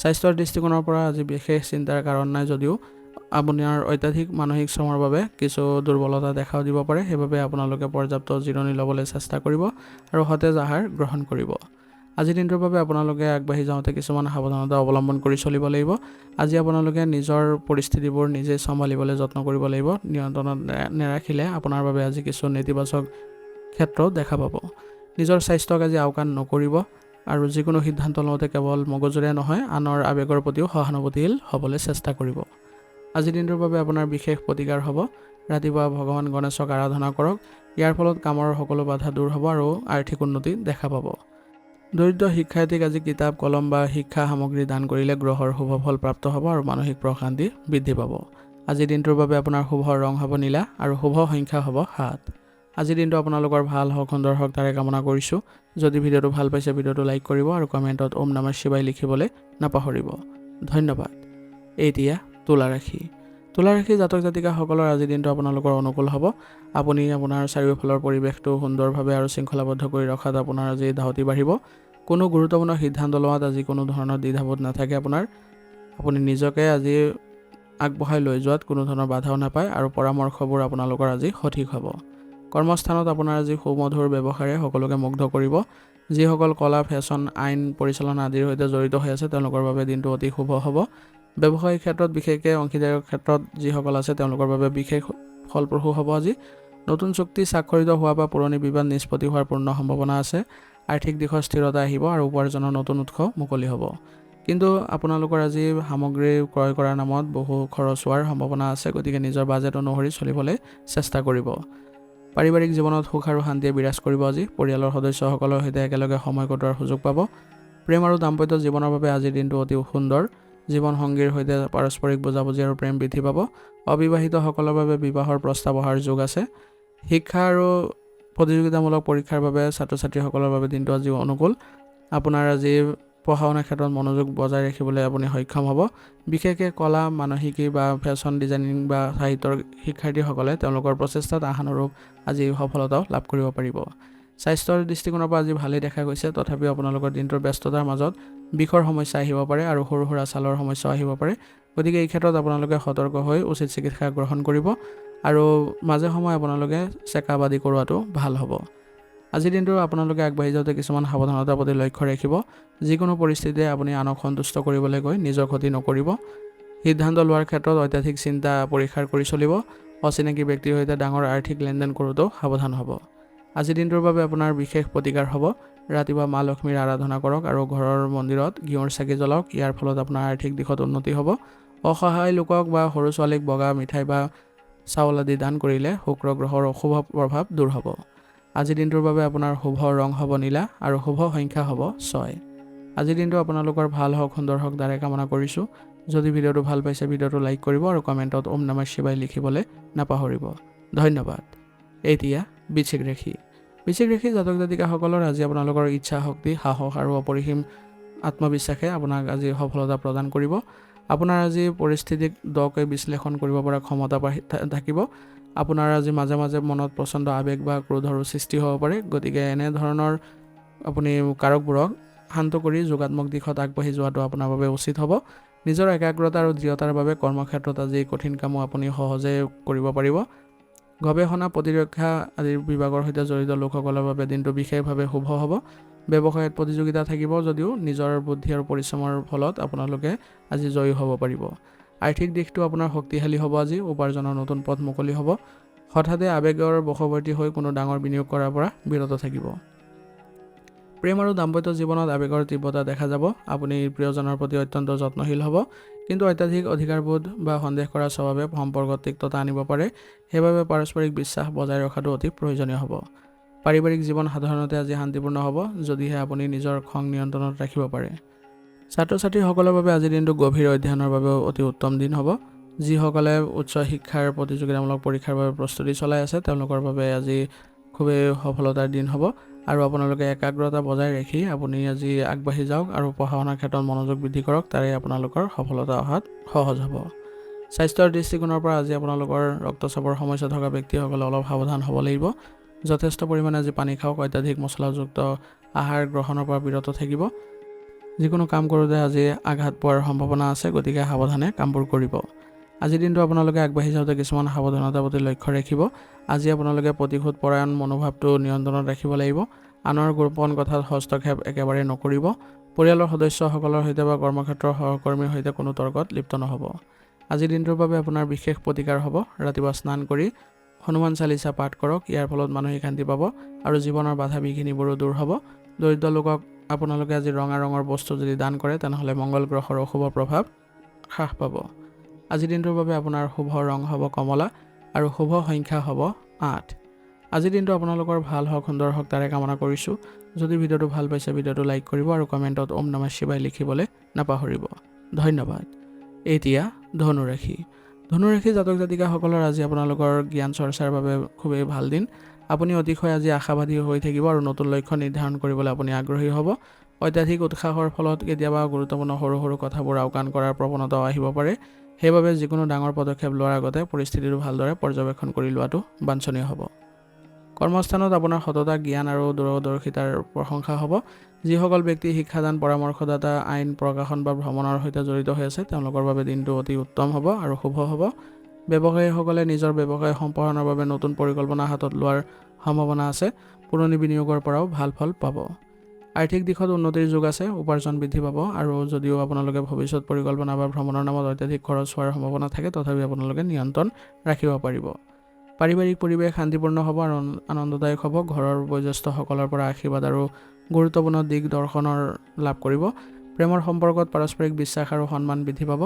স্বাস্থ্যৰ দৃষ্টিকোণৰ পৰা আজি বিশেষ চিন্তাৰ কাৰণ নাই, যদিও আপোনাৰ অত্যাধিক মানসিক শ্ৰমৰ বাবে কিছু দুৰ্বলতা দেখাও দিব পাৰে। সেইবাবে আপোনালোকে পৰ্যাপ্ত জিৰণি ল'বলৈ চেষ্টা কৰিব আৰু সতেজ আহাৰ গ্ৰহণ কৰিব। আজিৰ দিনটোৰ বাবে আপোনালোকে আগবাঢ়ি যাওঁতে কিছুমান সাৱধানতা অৱলম্বন কৰি চলিব লাগিব। আজি আপোনালোকে নিজৰ পৰিস্থিতিবোৰ নিজে চম্ভালিবলৈ যত্ন কৰিব লাগিব। নিয়ন্ত্ৰণত নেৰাখিলে আপোনাৰ বাবে আজি কিছু নেতিবাচক ক্ষেত্ৰও দেখা পাব। নিজৰ স্বাস্থ্যক আজি আওকাণ নকৰিব আৰু যিকোনো সিদ্ধান্ত লওঁতে কেৱল মগজুৰে নহয়, আনৰ আৱেগৰ প্ৰতিও সহানুভূতিশীল হ'বলৈ চেষ্টা কৰিব। আজিৰ দিনটোৰ বাবে আপোনাৰ বিশেষ প্ৰতিকাৰ হ'ব। ৰাতিপুৱা ভগৱান গণেশক আৰাধনা কৰক। ইয়াৰ ফলত কামৰ সকলো বাধা দূৰ হ'ব আৰু আৰ্থিক উন্নতি দেখা পাব। দৰিদ্ৰ শিক্ষাৰ্থীক আজি কিতাপ, কলম বা শিক্ষা সামগ্ৰী দান কৰিলে গ্ৰহৰ শুভ ফল প্ৰাপ্ত হ'ব আৰু মানসিক প্ৰশান্তি বৃদ্ধি পাব। আজিৰ দিনটোৰ বাবে আপোনাৰ শুভ ৰং হ'ব নীলা আৰু শুভ সংখ্যা হ'ব 7। আজিৰ দিনটো আপোনালোকৰ ভাল হওক, সুন্দৰ হওক তাৰে কামনা কৰিছোঁ। যদি ভিডিঅ'টো ভাল পাইছে ভিডিঅ'টো লাইক কৰিব আৰু কমেণ্টত ওম নমঃ শিৱায় লিখিবলৈ নাপাহৰিব। ধন্যবাদ। এতিয়া তুলা ৰাশি। তুলা ৰাশি জাতক জাতিকাসকলৰ আজিৰ দিনটো আপোনালোকৰ অনুকূল হ'ব। আপুনি আপোনাৰ চাৰিওফালৰ পৰিৱেশটো সুন্দৰভাৱে আৰু শৃংখলাবদ্ধ কৰি ৰখাত আপোনাৰ আজি ধাউতি বাঢ়িব। কোনো গুৰুত্বপূৰ্ণ সিদ্ধান্ত লোৱাত আজি কোনো ধৰণৰ দ্বিধাবোধ নাথাকে আপোনাৰ। আপুনি নিজকে আজি আগবঢ়াই লৈ যোৱাত কোনো ধৰণৰ বাধাও নাপায় আৰু পৰামৰ্শবোৰ আপোনালোকৰ আজি সঠিক হ'ব। কৰ্মস্থানত আপোনাৰ আজি সুমধুৰ ব্যৱহাৰে সকলোকে মুগ্ধ কৰিব। যিসকল কলা, ফেশ্বন, আইন পৰিচালনা আদিৰ সৈতে জড়িত হৈ আছে তেওঁলোকৰ বাবে দিনটো অতি শুভ হ'ব। ব্যৱসায়িক ক্ষেত্ৰত বিশেষকৈ অংশীদাৰৰ ক্ষেত্ৰত যিসকল আছে তেওঁলোকৰ বাবে বিশেষ ফলপ্ৰসূ হ'ব আজি। নতুন চুক্তি স্বাক্ষৰিত হোৱা বা পুৰণি বিবাদ নিষ্পত্তি হোৱাৰ পূৰ্ণ সম্ভাৱনা আছে। আৰ্থিক দিশত স্থিৰতা আহিব আৰু উপাৰ্জনৰ নতুন উৎস মুকলি হ'ব। কিন্তু আপোনালোকৰ আজি সামগ্ৰী ক্ৰয় কৰাৰ নামত বহু খৰচ হোৱাৰ সম্ভাৱনা আছে, গতিকে নিজৰ বাজেট অনুসৰি চলিবলৈ চেষ্টা কৰিব। পাৰিবাৰিক জীৱনত সুখ আৰু শান্তিয়ে বিৰাজ কৰিব আজি। পৰিয়ালৰ সদস্যসকলৰ সৈতে একেলগে সময় কটোৱাৰ সুযোগ পাব। প্ৰেম আৰু দাম্পত্য জীৱনৰ বাবে আজিৰ দিনটো অতি সুন্দৰ। জীৱনসংগীৰ সৈতে পাৰস্পৰিক বুজাবুজি আৰু প্ৰেম বৃদ্ধি পাব। অবিবাহিতসকলৰ বাবে বিবাহৰ প্ৰস্তাৱ অহাৰ যোগ আছে। শিক্ষা আৰু প্ৰতিযোগিতামূলক পৰীক্ষাৰ বাবে ছাত্ৰ ছাত্ৰীসকলৰ বাবে দিনটো আজি অনুকূল। আপোনাৰ আজি পঢ়া শুনাৰ ক্ষেত্ৰত মনোযোগ বজাই ৰাখিবলৈ আপুনি সক্ষম হ'ব। বিশেষকৈ কলা, মানসিকী বা ফেশ্বন ডিজাইনিং বা সাহিত্যৰ শিক্ষাৰ্থীসকলে তেওঁলোকৰ প্ৰচেষ্টাত আশানুৰূপ আজি সফলতাও লাভ কৰিব পাৰিব। স্বাস্থ্যৰ দৃষ্টিকোণৰ পৰা আজি ভালেই দেখা গৈছে, তথাপিও আপোনালোকৰ দিনটোৰ ব্যস্ততাৰ মাজত বিষৰ সমস্যা আহিব পাৰে আৰু সৰু সুৰা ছালৰ সমস্যাও আহিব পাৰে। গতিকে এই ক্ষেত্ৰত আপোনালোকে সতৰ্ক হৈ উচিত চিকিৎসা গ্ৰহণ কৰিব আৰু মাজে সময়ে আপোনালোকে চেকআপ আদি কৰোৱাটো ভাল হ'ব। আজিৰ দিনটো আপোনালোকে আগবাঢ়ি যাওঁতে কিছুমান সাৱধানতাৰ প্ৰতি লক্ষ্য ৰাখিব। যিকোনো পৰিস্থিতিতে আপুনি আনক সন্তুষ্ট কৰিবলৈ গৈ নিজৰ ক্ষতি নকৰিব। সিদ্ধান্ত লোৱাৰ ক্ষেত্ৰত অত্যাধিক চিন্তা পৰীক্ষা কৰি চলিব। অচিনাকি ব্যক্তিৰ সৈতে ডাঙৰ আৰ্থিক লেনদেন কৰোঁতেও সাৱধান হ'ব। আজিৰ দিনটোৰ বাবে আপোনাৰ বিশেষ প্ৰতিকাৰ হ'ব। ৰাতিপুৱা মা লক্ষ্মীৰ আৰাধনা কৰক আৰু ঘৰৰ মন্দিৰত ঘিউৰ চাকি জ্বলাওক। ইয়াৰ ফলত আপোনাৰ আৰ্থিক দিশত উন্নতি হ'ব। অসহায় লোকক বা সৰু ছোৱালীক বগা মিঠাই বা চাউল আদি দান কৰিলে শুক্ৰ গ্ৰহৰ অশুভ প্ৰভাৱ দূৰ হ'ব। আজিৰ দিনটোৰ বাবে আপোনাৰ শুভ ৰং হ'ব নীলা আৰু শুভ সংখ্যা হ'ব 6। আজিৰ দিনটো আপোনালোকৰ ভাল হওক, সুন্দৰ হওক তাৰে কামনা কৰিছোঁ। যদি ভিডিঅ'টো ভাল পাইছে ভিডিঅ'টো লাইক কৰিব আৰু কমেণ্টত ওম নমঃ শিৱায় লিখিবলৈ নাপাহৰিব। ধন্যবাদ। এতিয়া বৃশ্চিক ৰাশি জাতক জাতিকাসকলৰ আজি আপোনালোকৰ ইচ্ছা শক্তি, সাহস আৰু অপৰিসীম আত্মবিশ্বাসে আপোনাক আজি সফলতা প্ৰদান কৰিব। আপোনাৰ আজি পৰিস্থিতিক দকৈ বিশ্লেষণ কৰিব পৰা ক্ষমতা থাকিব। আপোনাৰ আজি মাজে মাজে মনত প্ৰচণ্ড আৱেগ বা ক্ৰোধৰো সৃষ্টি হ'ব পাৰে। গতিকে এনেধৰণৰ আপুনি কাৰকবোৰক শান্ত কৰি যোগাত্মক দিশত আগবাঢ়ি যোৱাটো আপোনাৰ বাবে উচিত হ'ব। নিজৰ একাগ্ৰতা আৰু দৃঢ়তাৰ বাবে কৰ্মক্ষেত্ৰত আজি কঠিন কামো আপুনি সহজে কৰিব পাৰিব। গৱেষণা, প্ৰতিৰক্ষা আদিৰ বিভাগৰ সৈতে জড়িত লোকসকলৰ বাবে দিনটো বিশেষভাৱে শুভ হ'ব। ব্যৱসায়ত প্ৰতিযোগিতা থাকিব যদিও নিজৰ বুদ্ধি আৰু পৰিশ্ৰমৰ ফলত আপোনালোকে আজি জয়ী হ'ব পাৰিব। আৰ্থিক দিশটো আপোনাৰ শক্তিশালী হ'ব আজি। উপাৰ্জনৰ নতুন পথ মুকলি হ'ব। হঠাতে আৱেগৰ বশৱৰ্তী হৈ কোনো ডাঙৰ বিনিয়োগ কৰাৰ পৰা বিৰত থাকিব। প্ৰেম আৰু দাম্পত্য জীৱনত আৱেগৰ তীব্ৰতা দেখা যাব। আপুনি প্ৰিয়জনৰ প্ৰতি অত্যন্ত যত্নশীল হ'ব, কিন্তু অত্যাধিক অধিকাৰবোধ বা সন্দেহ কৰাৰ স্বভাৱে সম্পৰ্কত তিক্ততা আনিব পাৰে। সেইবাবে পাৰস্পৰিক বিশ্বাস বজাই ৰখাটো অতি প্ৰয়োজনীয় হ'ব। পাৰিবাৰিক জীৱন সাধাৰণতে আজি শান্তিপূৰ্ণ হ'ব, যদিহে আপুনি নিজৰ খং নিয়ন্ত্ৰণত ৰাখিব পাৰে। ছাত্ৰ ছাত্ৰীসকলৰ বাবে আজিৰ দিনটো গভীৰ অধ্যয়নৰ বাবেও অতি উত্তম দিন হ'ব। যিসকলে উচ্চ শিক্ষাৰ প্ৰতিযোগিতামূলক পৰীক্ষাৰ বাবে প্ৰস্তুতি চলাই আছে তেওঁলোকৰ বাবে আজি খুবেই সফলতাৰ দিন হ'ব আৰু আপোনালোকে একাগ্ৰতা বজাই ৰাখি আপুনি আজি আগবাঢ়ি যাওক আৰু পঢ়া শুনাৰ ক্ষেত্ৰত মনোযোগ বৃদ্ধি কৰক। তাৰে আপোনালোকৰ সফলতা অহাত সহজ হ'ব। স্বাস্থ্যৰ দৃষ্টিকোণৰ পৰা আজি আপোনালোকৰ ৰক্তচাপৰ সমস্যা থকা ব্যক্তিসকলে অলপ সাৱধান হ'ব লাগিব। যথেষ্ট পৰিমাণে আজি পানী খাওক। অত্যাধিক মছলাযুক্ত আহাৰ গ্ৰহণৰ পৰা বিৰত থাকিব। যিকোনো কাম কৰোঁতে আজি আঘাত পোৱাৰ সম্ভাৱনা আছে, গতিকে সাৱধানে কামবোৰ কৰিব। আজিৰ দিনটো আপোনালোকে আগবাঢ়ি যাওঁতে কিছুমান সাৱধানতাৰ প্ৰতি লক্ষ্য ৰাখিব। আজি আপোনালোকে প্ৰতিশোধ পৰায়ণ মনোভাৱটো নিয়ন্ত্ৰণত ৰাখিব লাগিব। আনৰ গোপন কথাত হস্তক্ষেপ একেবাৰে নকৰিব। পৰিয়ালৰ সদস্যসকলৰ সৈতে বা কৰ্মক্ষেত্ৰৰ সহকৰ্মীৰ সৈতে কোনো তৰ্কত লিপ্ত নহ'ব। আজিৰ দিনটোৰ বাবে আপোনাৰ বিশেষ প্ৰতিকাৰ হ'ব। ৰাতিপুৱা স্নান কৰি হনুমান চালিচা পাঠ কৰক। ইয়াৰ ফলত মানসিক শান্তি পাব আৰু জীৱনৰ বাধা বিঘিনিবোৰো দূৰ হ'ব। দৰিদ্ৰ লোকক আপোনালোকে আজি ৰঙা ৰঙৰ বস্তু যদি দান কৰে তেনেহ'লে মংগল গ্ৰহৰ অশুভ প্ৰভাৱ হ্ৰাস পাব। আজিৰ দিনটোৰ বাবে আপোনাৰ শুভ ৰং হ'ব কমলা আৰু শুভ সংখ্যা হ'ব 8। আজিৰ দিনটো আপোনালোকৰ ভাল হওক, সুন্দৰ হওক তাৰে কামনা কৰিছোঁ। যদি ভিডিঅ'টো ভাল পাইছে ভিডিঅ'টো লাইক কৰিব আৰু কমেণ্টত ওম নমঃ শিৱায় লিখিবলৈ নাপাহৰিব। ধন্যবাদ। এতিয়া ধনুৰাশি জাতক জাতিকাসকলৰ আজি আপোনালোকৰ জ্ঞান চৰ্চাৰ বাবে খুবেই ভাল দিন। আপুনি অতিশয় আজি আশাবাদী হৈ থাকিব আৰু নতুন লক্ষ্য নিৰ্ধাৰণ কৰিবলৈ আপুনি আগ্ৰহী হ'ব। অত্যাধিক উৎসাহৰ ফলত কেতিয়াবা গুৰুত্বপূৰ্ণ সৰু সৰু কথাবোৰ আওকাণ কৰাৰ প্ৰৱণতাও আহিব পাৰে। সেইবাবে যিকোনো ডাঙৰ পদক্ষেপ লোৱাৰ আগতে পৰিস্থিতিটো ভালদৰে পৰ্যবেক্ষণ কৰি লোৱাটো বাঞ্ছনীয় হ'ব। কৰ্মস্থানত আপোনাৰ সততা, জ্ঞান আৰু দূৰদৰ্শিতাৰ প্ৰশংসা হ'ব। যিসকল ব্যক্তি শিক্ষাদান, পৰামৰ্শদাতা, আইন প্ৰকাশন বা ভ্ৰমণৰ সৈতে জড়িত হৈ আছে তেওঁলোকৰ বাবে দিনটো অতি উত্তম হ'ব আৰু শুভ হ'ব। ব্যৱসায়ীসকলে নিজৰ ব্যৱসায় সম্প্ৰসাৰণৰ বাবে নতুন পৰিকল্পনা হাতত লোৱাৰ সম্ভাৱনা আছে। পুৰণি বিনিয়োগৰ পৰাও ভাল ফল পাব। আৰ্থিক দিশত উন্নতিৰ যোগ আছে, উপাৰ্জন বৃদ্ধি পাব আৰু যদিও আপোনালোকে ভৱিষ্যত পৰিকল্পনা বা ভ্ৰমণৰ নামত অত্যাধিক খৰচ হোৱাৰ সম্ভাৱনা থাকে, তথাপি আপোনালোকে নিয়ন্ত্ৰণ ৰাখিব পাৰিব। পাৰিবাৰিক পৰিৱেশ শান্তিপূৰ্ণ হ'ব আৰু আনন্দদায়ক হ'ব। ঘৰৰ বয়োজ্যেষ্ঠসকলৰ পৰা আশীৰ্বাদ আৰু গুৰুত্বপূৰ্ণ দিশ দৰ্শনৰ লাভ কৰিব। প্ৰেমৰ সম্পৰ্কত পাৰস্পৰিক বিশ্বাস আৰু সন্মান বৃদ্ধি পাব।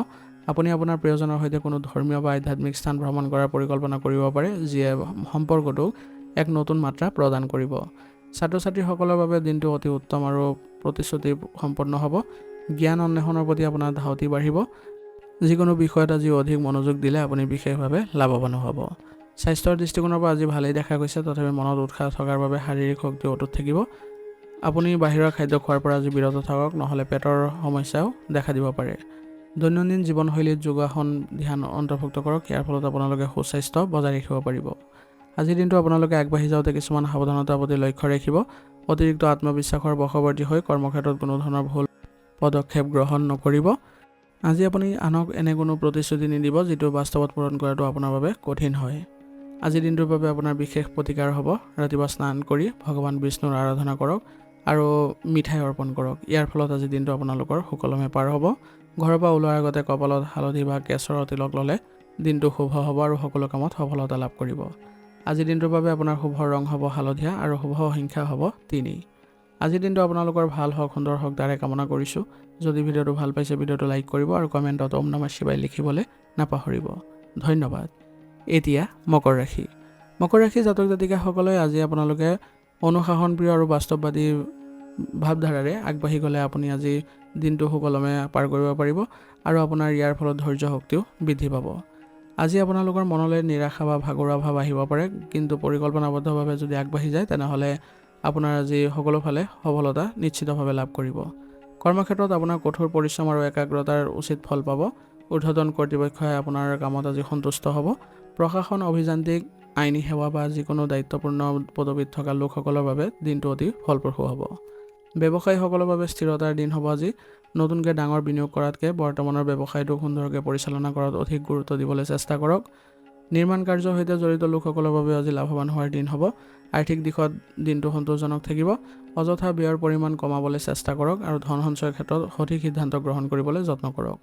আপুনি আপোনাৰ প্ৰিয়জনৰ সৈতে কোনো ধৰ্মীয় বা আধ্যাত্মিক স্থান ভ্ৰমণ কৰাৰ পৰিকল্পনা কৰিব পাৰে, যিয়ে সম্পৰ্কটোক এক নতুন মাত্ৰা প্ৰদান কৰিব। ছাত্ৰ ছাত্ৰীসকলৰ বাবে দিনটো অতি উত্তম আৰু প্ৰতিশ্ৰুতি সম্পন্ন হ'ব। জ্ঞান অন্বেষণৰ প্ৰতি আপোনাৰ ধাউতি বাঢ়িব। যিকোনো বিষয়ত আজি অধিক মনোযোগ দিলে আপুনি বিশেষভাৱে লাভৱান হ'ব। স্বাস্থ্যৰ দৃষ্টিকোণৰ পৰা আজি ভালেই দেখা গৈছে, তথাপি মনত উৎসাহ থকাৰ বাবে শাৰীৰিক শক্তি অটুট থাকিব। আপুনি বাহিৰৰ খাদ্য খোৱাৰ পৰা আজি বিৰত থাকক, নহ'লে পেটৰ সমস্যাও দেখা দিব পাৰে। দৈনন্দিন জীৱনশৈলীত যোগাসন, ধ্যান অন্তৰ্ভুক্ত কৰক। ইয়াৰ ফলত আপোনালোকে সুস্বাস্থ্য বজাই ৰাখিব পাৰিব। আজিৰ দিনটো আপোনালোকে আগবাঢ়ি যাওঁতে কিছুমান সাৱধানতাৰ প্ৰতি লক্ষ্য ৰাখিব। অতিৰিক্ত আত্মবিশ্বাসৰ বশৱৰ্তী হৈ কৰ্মক্ষেত্ৰত কোনো ধৰণৰ ভুল পদক্ষেপ গ্ৰহণ নকৰিব। আজি আপুনি আনক এনে কোনো প্ৰতিশ্ৰুতি নিদিব যিটো বাস্তৱত পূৰণ কৰাটো আপোনাৰ বাবে কঠিন হয়। আজিৰ দিনটোৰ বাবে আপোনাৰ বিশেষ প্ৰতিকাৰ হ'ব। ৰাতিপুৱা স্নান কৰি ভগৱান বিষ্ণুৰ আৰাধনা কৰক আৰু মিঠাই অৰ্পণ কৰক। ইয়াৰ ফলত আজিৰ দিনটো আপোনালোকৰ সুকলমে পাৰ হ'ব। ঘৰৰ পৰা ওলোৱাৰ আগতে কপালত হালধি বা কেশৰৰ তিলক ল'লে দিনটো শুভ হ'ব আৰু সকলো কামত সফলতা লাভ কৰিব। আজিৰ দিনটোৰ বাবে আপোনাৰ শুভ ৰং হ'ব হালধীয়া আৰু শুভ সংখ্যা হ'ব 3। আজিৰ দিনটো আপোনালোকৰ ভাল হওক, সুন্দৰ হওক, তাৰে কামনা কৰিছোঁ। যদি ভিডিঅ'টো ভাল পাইছে, ভিডিঅ'টো লাইক কৰিব আৰু কমেণ্টত ওম নমঃ শিৱায় লিখিবলৈ নাপাহৰিব। ধন্যবাদ। এতিয়া মকৰ ৰাশি। মকৰ ৰাশি জাতক জাতিকাসকলে আজি আপোনালোকে অনুশাসনপ্ৰিয় আৰু বাস্তৱবাদী ভাৱধাৰাৰে আগবাঢ়ি গ'লে আপুনি আজি দিনটো সুকলমে পাৰ কৰিব পাৰিব আৰু আপোনাৰ ইয়াৰ ফলত ধৈৰ্য শক্তিও বৃদ্ধি পাব। আজি আপোনালোকৰ মনলৈ নিৰাশা বা ভাগৰুৱা ভাৱ আহিব পাৰে, কিন্তু পৰিকল্পনাবদ্ধভাৱে যদি আগবাঢ়ি যায় তেনেহ'লে আপোনাৰ আজি সকলো ফালে সফলতা নিশ্চিতভাৱে লাভ কৰিব। কৰ্মক্ষেত্ৰত আপোনাৰ কঠোৰ পৰিশ্ৰম আৰু একাগ্ৰতাৰ উচিত ফল পাব। ঊৰ্ধ্বতন কৰ্তৃপক্ষই আপোনাৰ কামত আজি সন্তুষ্ট হ'ব। প্ৰশাসন, অভিযান্ত্ৰিক, আইনী সেৱা বা যিকোনো দায়িত্বপূৰ্ণ পদবীত থকা লোকসকলৰ বাবে দিনটো অতি ফলপ্ৰসূ হ'ব। ব্যৱসায়ীসকলৰ বাবে স্থিৰতাৰ দিন হ'ব আজি। নতুনকৈ ডাঙৰ বিনিয়োগ কৰাতকৈ বৰ্তমানৰ ব্যৱসায়টোক সুন্দৰকৈ পৰিচালনা কৰাত অধিক গুৰুত্ব দিবলৈ চেষ্টা কৰক। নিৰ্মাণ কাৰ্যৰ সৈতে জড়িত লোকসকলৰ বাবে আজি লাভৱান হোৱাৰ দিন হ'ব। আৰ্থিক দিশত দিনটো সন্তোষজনক থাকিব। অযথা ব্যয়ৰ পৰিমাণ কমাবলৈ চেষ্টা কৰক আৰু ধন সঞ্চয়ৰ ক্ষেত্ৰত সঠিক সিদ্ধান্ত গ্ৰহণ কৰিবলৈ যত্ন কৰক।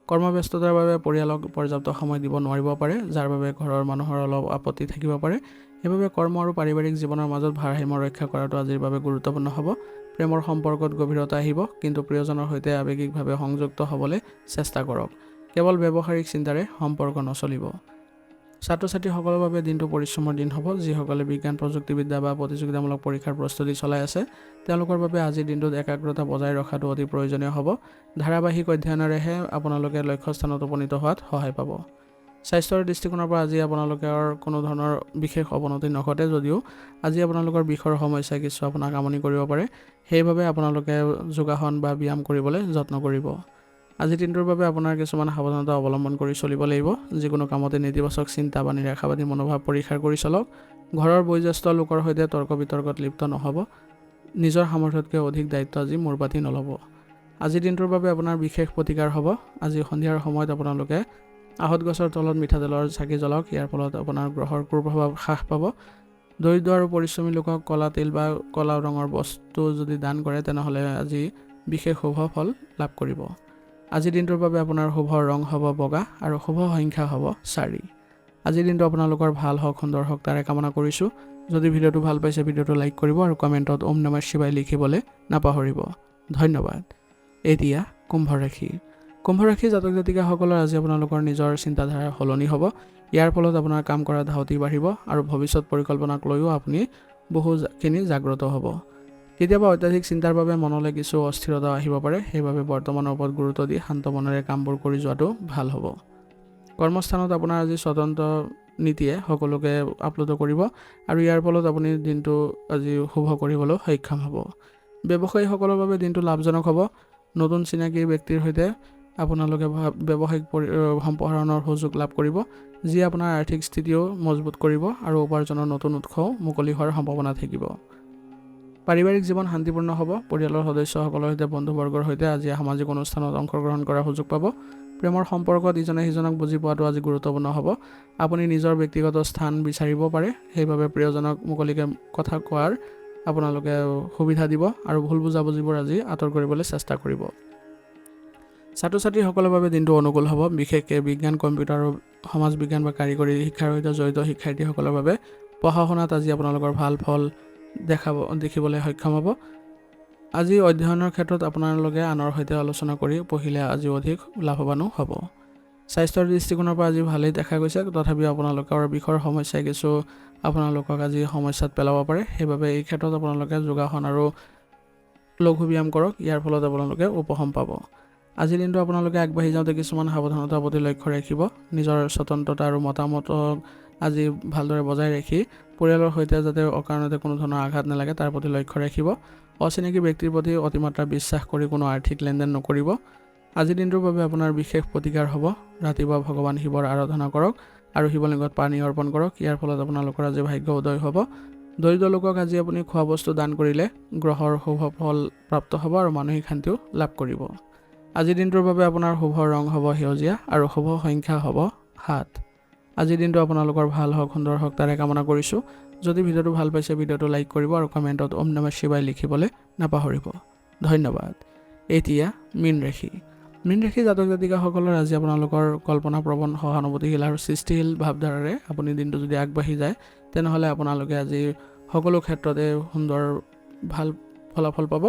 কৰ্মব্যস্ততাৰ বাবে পৰিয়ালক পৰ্যাপ্ত সময় দিব নোৱাৰিব পাৰে, যাৰ বাবে ঘৰৰ মানুহৰ অলপ আপত্তি থাকিব পাৰে। সেইবাবে কৰ্ম আৰু পাৰিবাৰিক জীৱনৰ মাজত ভাৰসাম্য ৰক্ষা কৰাটো আজিৰ বাবে গুৰুত্বপূৰ্ণ হ'ব। প্ৰেমৰ সম্পৰ্কত গভীৰতা আহিব, কিন্তু প্ৰিয়জনৰ সৈতে আৱেগিকভাৱে সংযুক্ত হ'বলৈ চেষ্টা কৰক। কেৱল ব্যৱহাৰিক চিন্তাৰে সম্পৰ্ক নচলিব। ছাত্ৰ ছাত্ৰীসকলৰ বাবে দিনটো পৰিশ্ৰমৰ দিন হ'ব। যিসকলে বিজ্ঞান প্ৰযুক্তিবিদ্যা বা প্ৰতিযোগিতামূলক পৰীক্ষাৰ প্ৰস্তুতি চলাই আছে, তেওঁলোকৰ বাবে আজিৰ দিনটোত একাগ্ৰতা বজাই ৰখাটো অতি প্ৰয়োজনীয় হ'ব। ধাৰাবাহিক অধ্যয়নেৰেহে আপোনালোকে লক্ষ্যস্থানত উপনীত হোৱাত সহায় পাব। স্বাস্থ্যৰ দৃষ্টিকোণৰ পৰা আজি আপোনালোকৰ কোনো ধৰণৰ বিশেষ অৱনতি নঘটে, যদিও আজি আপোনালোকৰ বিষৰ সমস্যাই কিছু আপোনাক আমনি কৰিব পাৰে। সেইবাবে আপোনালোকে যোগাসন বা ব্যায়াম কৰিবলৈ যত্ন কৰিব। আজিৰ দিনটোৰ বাবে আপোনাৰ কিছুমান সাৱধানতা অৱলম্বন কৰি চলিব লাগিব। যিকোনো কামতে নেতিবাচক চিন্তা বা নিৰাশাবাদী মনোভাৱ পৰীক্ষা কৰি চলক। ঘৰৰ বয়োজ্যেষ্ঠ লোকৰ সৈতে তৰ্ক বিতৰ্কত লিপ্ত নহ'ব। নিজৰ সামৰ্থ্যতকৈ অধিক দায়িত্ব আজি মূৰ পাতি নল'ব। আজিৰ দিনটোৰ বাবে আপোনাৰ বিশেষ প্ৰতিকাৰ হ'ব। আজি সন্ধিয়াৰ সময়ত আপোনালোকে আহঁত গছৰ তলত মিঠাতেলৰ চাকি জ্বলাওক। ইয়াৰ ফলত আপোনাৰ গ্ৰহৰ কুপ্ৰভাৱ হ্ৰাস পাব। দৰিদ্ৰ আৰু পৰিশ্ৰমী লোকক ক'লা তিল বা ক'লা ৰঙৰ বস্তু যদি দান কৰে, তেনেহ'লে আজি বিশেষ শুভ ফল লাভ কৰিব। আজিৰ দিনটোৰ বাবে আপোনাৰ শুভ ৰং হ'ব বগা আৰু শুভ সংখ্যা হ'ব 4। আজিৰ দিনটো আপোনালোকৰ ভাল হওক, সুন্দৰ হওক, তাৰে কামনা কৰিছোঁ। যদি ভিডিঅ'টো ভাল পাইছে, ভিডিঅ'টো লাইক কৰিব আৰু কমেণ্টত ওম নমঃ শিৱায় লিখিবলৈ নাপাহৰিব। ধন্যবাদ। এতিয়া কুম্ভ ৰাশি। কুম্ভ ৰাশি জাতক জাতিকাসকলৰ আজি আপোনালোকৰ নিজৰ চিন্তাধাৰা সলনি হ'ব। ইয়াৰ ফলত আপোনাৰ কাম কৰা ধাউতি বাঢ়িব আৰু ভৱিষ্যত পৰিকল্পনাক লৈও আপুনি বহুখিনি জাগ্ৰত হ'ব। কেতিয়াবা অত্যাধিক চিন্তাৰ বাবে মনলৈ কিছু অস্থিৰতা আহিব পাৰে। সেইবাবে বৰ্তমানৰ ওপৰত গুৰুত্ব দি শান্ত মনেৰে কামবোৰ কৰি যোৱাটো ভাল হ'ব। কৰ্মস্থানত আপোনাৰ আজি স্বতন্ত্ৰ নীতিয়ে সকলোকে আপ্লুত কৰিব আৰু ইয়াৰ ফলত আপুনি দিনটো আজি শুভ কৰিবলৈ সক্ষম হ'ব। ব্যৱসায়ীসকলৰ বাবে দিনটো লাভজনক হ'ব। নতুন চিনাকি ব্যক্তিৰ সৈতে আপোনালোকে ব্যৱসায়িক সম্প্ৰসাৰণৰ সুযোগ লাভ কৰিব, যিয়ে আপোনাৰ আৰ্থিক স্থিতিও মজবুত কৰিব আৰু উপাৰ্জনৰ নতুন উৎসও মুকলি হোৱাৰ সম্ভাৱনা থাকিব। পাৰিবাৰিক জীৱন শান্তিপূৰ্ণ হ'ব। পৰিয়ালৰ সদস্যসকলৰ সৈতে, বন্ধুবৰ্গৰ সৈতে আজি সামাজিক অনুষ্ঠানত অংশগ্ৰহণ কৰাৰ সুযোগ পাব। প্ৰেমৰ সম্পৰ্কত ইজনে সিজনক বুজি পোৱাটো আজি গুৰুত্বপূৰ্ণ হ'ব। আপুনি নিজৰ ব্যক্তিগত স্থান বিচাৰিব পাৰে, সেইবাবে প্ৰিয়জনক মুকলিকৈ কথা কোৱাৰ আপোনালোকে সুবিধা দিব আৰু ভুল বুজাবুজিবোৰ আজি আঁতৰ কৰিবলৈ চেষ্টা কৰিব। ছাত্ৰ ছাত্ৰীসকলৰ বাবে দিনটো অনুকূল হ'ব, বিশেষকৈ বিজ্ঞান, কম্পিউটাৰ আৰু সমাজ বিজ্ঞান বা কাৰিকৰী শিক্ষাৰ সৈতে জড়িত শিক্ষাৰ্থীসকলৰ বাবে পঢ়া শুনাত আজি আপোনালোকৰ ভাল ফল দেখিবলৈ সক্ষম হ'ব। আজি অধ্যয়নৰ ক্ষেত্ৰত আপোনালোকে আনৰ সৈতে আলোচনা কৰি পঢ়িলে আজি অধিক লাভৱানো হ'ব। স্বাস্থ্যৰ দৃষ্টিকোণৰ পৰা আজি ভালেই দেখা গৈছে, তথাপিও আপোনালোকৰ বিষৰ সমস্যাই কিছু আপোনালোকক আজি সমস্যাত পেলাব পাৰে। সেইবাবে এই ক্ষেত্ৰত আপোনালোকে যোগাসন আৰু লঘু ব্যায়াম কৰক, ইয়াৰ ফলত আপোনালোকে উপশম পাব। আজিৰ দিনটো আপোনালোকে আগবাঢ়ি যাওঁতে কিছুমান সাৱধানতাৰ প্ৰতি লক্ষ্য ৰাখিব। নিজৰ স্বতন্ত্ৰতা আৰু মতামতক আজি ভালদৰে বজাই ৰাখি পৰিয়ালৰ সৈতে যাতে অকাৰণতে কোনো ধৰণৰ আঘাত নালাগে তাৰ প্ৰতি লক্ষ্য ৰাখিব। অচিনাকি ব্যক্তিৰ প্ৰতি অতিমাত্ৰা বিশ্বাস কৰি কোনো আৰ্থিক লেনদেন নকৰিব। আজিৰ দিনটোৰ বাবে আপোনাৰ বিশেষ প্ৰতিকাৰ হ'ব। ৰাতিপুৱা ভগৱান শিৱৰ আৰাধনা কৰক আৰু শিৱলিংগত পানী অৰ্পণ কৰক, ইয়াৰ ফলত আপোনালোকৰ আজি ভাগ্য উদয় হ'ব। দৰিদ্ৰ লোকক আজি আপুনি খোৱা বস্তু দান কৰিলে গ্ৰহৰ শুভ ফল প্ৰাপ্ত হ'ব আৰু মানসিক শান্তিও লাভ কৰিব। আজিৰ দিনটোৰ বাবে আপোনাৰ শুভ ৰং হ'ব সেউজীয়া আৰু শুভ সংখ্যা হ'ব 7। আজিৰ দিনটো আপোনালোকৰ ভাল হওক, সুন্দৰ হওক তাৰে কামনা কৰিছোঁ। যদি ভিডিঅ'টো ভাল পাইছে ভিডিঅ'টো লাইক কৰিব আৰু কমেণ্টত ওম নমঃ শিৱায় লিখিবলৈ নাপাহৰিব। ধন্যবাদ। এতিয়া মীন ৰাশি। মীন ৰাশি জাতক জাতিকাসকলৰ আজি আপোনালোকৰ কল্পনাপ্ৰৱণ, সহানুভূতিশীল আৰু সৃষ্টিশীল ভাৱধাৰাৰে আপুনি দিনটো যদি আগবাঢ়ি যায় তেনেহ'লে আপোনালোকে আজি সকলো ক্ষেত্ৰতে সুন্দৰ ভাল ফলাফল পাব।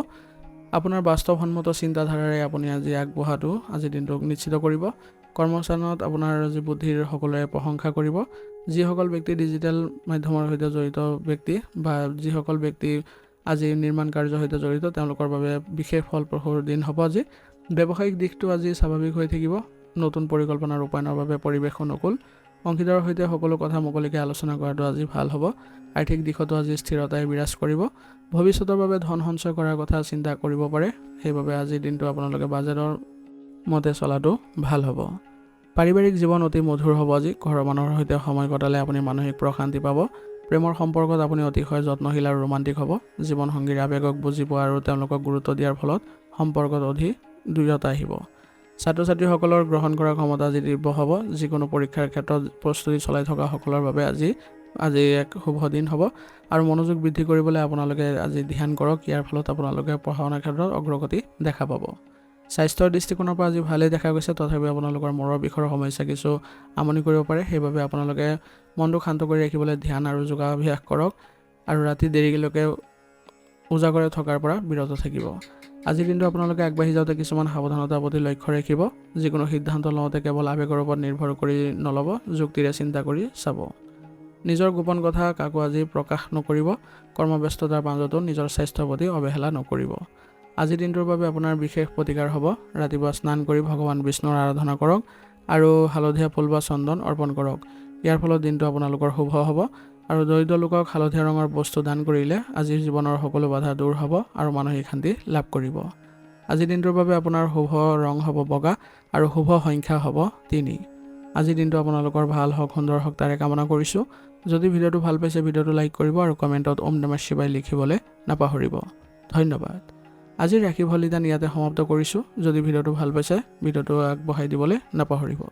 আপোনাৰ বাস্তৱসন্মত চিন্তাধাৰাৰে আপুনি আজি আগবঢ়াটো আজিৰ দিনটোক নিশ্চিত কৰিব। কৰ্মস্থানত আপোনাৰ আজি বুদ্ধিৰ সকলোৰে প্ৰশংসা কৰিব। যিসকল ব্যক্তি ডিজিটেল মাধ্যমৰ সৈতে জড়িত ব্যক্তি বা যিসকল ব্যক্তি আজি নিৰ্মাণ কাৰ্যৰ সৈতে জড়িত তেওঁলোকৰ বাবে বিশেষ ফলপ্ৰসূ দিন হ'ব আজি। ব্যৱসায়িক দিশটো আজি স্বাভাৱিক হৈ থাকিব। নতুন পৰিকল্পনা ৰূপায়ণৰ বাবে পৰিৱেশ অনুকূল। অংশীদাৰৰ সৈতে সকলো কথা মুকলিকৈ আলোচনা কৰাটো আজি ভাল হ'ব। আৰ্থিক দিশতো আজি স্থিৰতাই বিৰাজ কৰিব। ভৱিষ্যতৰ বাবে ধন সঞ্চয় কৰাৰ কথা চিন্তা কৰিব পাৰে, সেইবাবে আজিৰ দিনটো আপোনালোকে বাজেটৰ মতে চলাটো ভাল হ'ব। পাৰিবাৰিক জীৱন অতি মধুৰ হ'ব আজি। ঘৰৰ মানুহৰ সৈতে সময় কটালে আপুনি মানসিক প্ৰশান্তি পাব। প্ৰেমৰ সম্পৰ্কত আপুনি অতিশয় যত্নশীল আৰু ৰোমান্টিক হ'ব। জীৱনসংগীৰ আৱেগক বুজি পোৱা আৰু তেওঁলোকক গুৰুত্ব দিয়াৰ ফলত সম্পৰ্কত অধিক দৃঢ়তা আহিব। ছাত্ৰ ছাত্ৰীসকলৰ গ্ৰহণ কৰাৰ ক্ষমতা আজি তীব্ৰ হ'ব। যিকোনো পৰীক্ষাৰ ক্ষেত্ৰত প্ৰস্তুতি চলাই থকাসকলৰ বাবে আজি এক শুভ দিন হ'ব আৰু মনোযোগ বৃদ্ধি কৰিবলৈ আপোনালোকে আজি ধ্যান কৰক, ইয়াৰ ফলত আপোনালোকে পঢ়া শুনাৰ ক্ষেত্ৰত অগ্ৰগতি দেখা পাব। স্বাস্থ্যৰ দৃষ্টিকোণৰ পৰা আজি ভালেই দেখা গৈছে, তথাপিও আপোনালোকৰ মূৰৰ বিষৰ সমস্যা কিছু আমনি কৰিব পাৰে। সেইবাবে আপোনালোকে মনটো শান্ত কৰি ৰাখিবলৈ ধ্যান আৰু যোগাভ্যাস কৰক আৰু ৰাতি দেৰিলৈকে উজাগৰে থকাৰ পৰা বিৰত থাকিব। আজিৰ দিনটো আপোনালোকে আগবাঢ়ি যাওঁতে কিছুমান সাৱধানতাৰ প্ৰতি লক্ষ্য ৰাখিব। যিকোনো সিদ্ধান্ত লওঁতে কেৱল আৱেগৰ ওপৰত নিৰ্ভৰ কৰি নল'ব, যুক্তিৰে চিন্তা কৰি চাব। নিজৰ গোপন কথা কাকো আজি প্ৰকাশ নকৰিব। কৰ্মব্যস্ততাৰ মাজতো নিজৰ স্বাস্থ্যৰ প্ৰতি অৱহেলা নকৰিব। আজিৰ দিনটোৰ বাবে আপোনাৰ বিশেষ প্ৰতিকাৰ হ'ব। ৰাতিপুৱা স্নান কৰি ভগৱান বিষ্ণুৰ আৰাধনা কৰক আৰু হালধীয়া ফুল বা চন্দন অৰ্পণ কৰক। ইয়াৰ ফলত দিনটো আপোনালোকৰ শুভ হ'ব আৰু দৰিদ্ৰ লোকক হালধীয়া ৰঙৰ বস্তু দান কৰিলে আজিৰ জীৱনৰ সকলো বাধা দূৰ হ'ব আৰু মানসিক শান্তি লাভ কৰিব। আজিৰ দিনটোৰ বাবে আপোনাৰ শুভ ৰং হ'ব বগা আৰু শুভ সংখ্যা হ'ব 3। আজিৰ দিনটো আপোনালোকৰ ভাল হওক, সুন্দৰ হওক তাৰে কামনা কৰিছোঁ। যদি ভিডিঅ'টো ভাল পাইছে ভিডিঅ'টো লাইক কৰিব আৰু কমেণ্টত ওম নমঃ শিৱায় লিখিবলৈ নাপাহৰিব। ধন্যবাদ। আজিৰ ৰাশিফল নিদান ইয়াতে সমাপ্ত কৰিছোঁ। যদি ভিডিঅ'টো ভাল পাইছে ভিডিঅ'টো আগবঢ়াই দিবলৈ নাপাহৰিব।